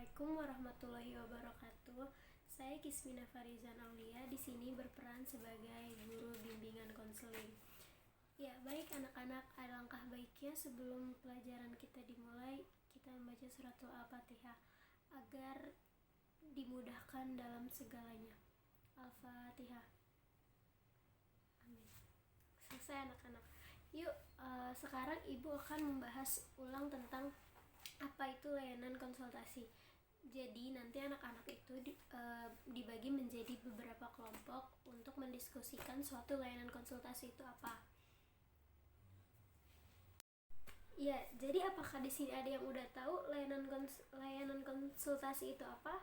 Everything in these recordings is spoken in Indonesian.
Assalamualaikum warahmatullahi wabarakatuh. Saya Kismina Farizan Aulia di sini berperan sebagai guru bimbingan konseling. Ya, baik anak-anak, alangkah baiknya sebelum pelajaran kita dimulai, kita membaca suratul Al-Fatihah agar dimudahkan dalam segalanya. Al-Fatihah. Amin. Selesai anak-anak. Yuk, sekarang Ibu akan membahas ulang tentang apa itu layanan konsultasi. Jadi nanti anak-anak itu dibagi menjadi beberapa kelompok untuk mendiskusikan suatu layanan konsultasi itu apa. Ya, jadi apakah di sini ada yang udah tahu layanan konsultasi itu apa?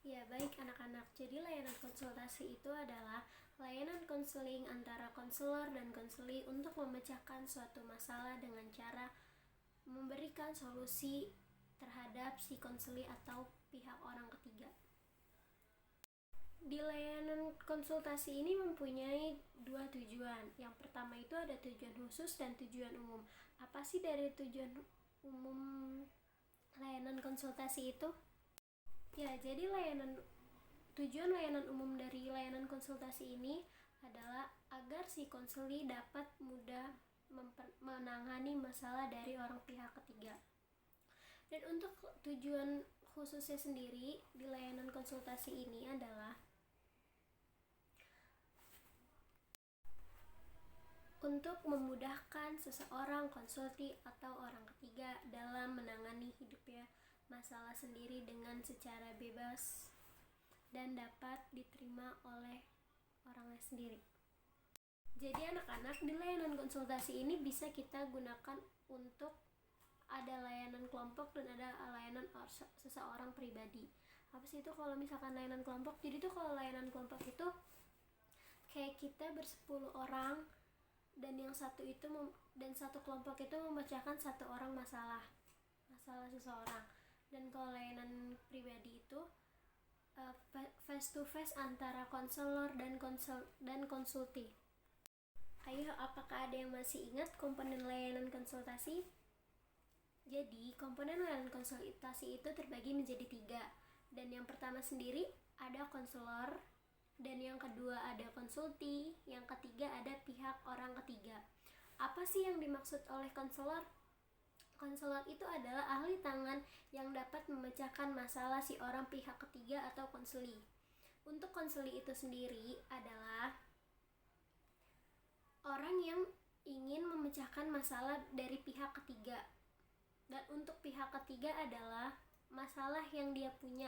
Ya, baik anak-anak. Jadi layanan konsultasi itu adalah layanan konseling antara konselor dan konseli untuk memecahkan suatu masalah dengan cara memberikan solusi terhadap si konseli atau pihak orang ketiga. Di layanan konsultasi ini mempunyai dua tujuan. Yang pertama itu ada tujuan khusus dan tujuan umum. Apa sih dari tujuan umum layanan konsultasi itu? Ya, jadi tujuan layanan umum dari layanan konsultasi ini adalah agar si konseli dapat mudah menangani masalah dari orang pihak ketiga. Dan untuk tujuan khususnya sendiri di layanan konsultasi ini adalah untuk memudahkan seseorang konsulti atau orang ketiga dalam menangani hidupnya masalah sendiri dengan secara bebas dan dapat diterima oleh orangnya sendiri. Jadi anak-anak, di layanan konsultasi ini bisa kita gunakan untuk ada layanan kelompok dan ada layanan seseorang pribadi. Apa sih itu kalau misalkan layanan kelompok? Jadi tuh kalau layanan kelompok itu kayak kita bersepuluh orang dan yang satu itu dan satu kelompok itu memecahkan satu orang masalah seseorang. Dan kalau layanan pribadi itu face to face antara konselor dan konsulti. Ayo, apakah ada yang masih ingat komponen layanan konsultasi? Jadi, komponen layanan konsultasi itu terbagi menjadi 3. Dan yang pertama sendiri ada konselor, dan yang kedua ada konsulti, yang ketiga ada pihak orang ketiga. Apa sih yang dimaksud oleh konselor? Konselor itu adalah ahli tangan yang dapat memecahkan masalah si orang pihak ketiga atau konseli. Untuk konseli itu sendiri adalah orang yang ingin memecahkan masalah dari pihak ketiga. Dan untuk pihak ketiga adalah masalah yang dia punya.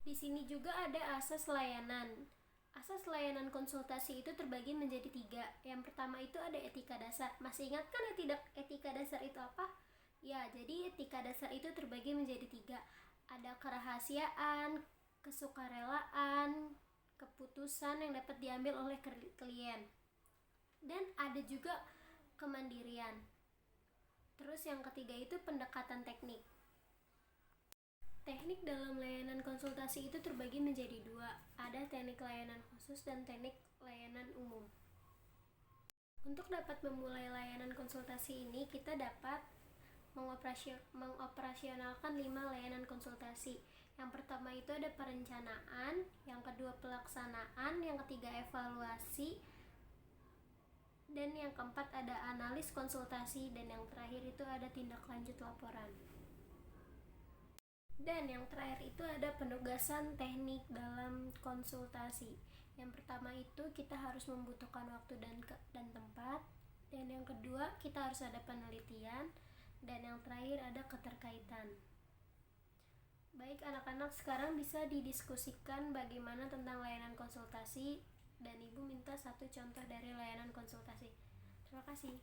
Di sini juga ada asas layanan. Asas layanan konsultasi itu terbagi menjadi 3. Yang pertama itu ada etika dasar. Masih ingat kan etika dasar itu apa? Ya, jadi etika dasar itu terbagi menjadi 3. Ada kerahasiaan, kesukarelaan, keputusan yang dapat diambil oleh klien. Dan ada juga kemandirian. Terus yang ketiga itu pendekatan teknik. Teknik dalam layanan konsultasi itu terbagi menjadi 2. Ada teknik layanan khusus dan teknik layanan umum. Untuk dapat memulai layanan konsultasi ini, kita dapat mengoperasionalkan 5 layanan konsultasi. Yang pertama itu ada perencanaan, yang kedua pelaksanaan, yang ketiga evaluasi, dan yang keempat ada analis konsultasi, dan yang terakhir itu ada tindak lanjut laporan. Dan yang terakhir itu ada penugasan teknik dalam konsultasi. Yang pertama itu kita harus membutuhkan waktu dan tempat, dan yang kedua kita harus ada penelitian, dan yang terakhir ada keterkaitan. Baik anak-anak, sekarang bisa didiskusikan bagaimana tentang layanan konsultasi, dan Ibu minta 1 contoh dari layanan konsultasi. Terima kasih.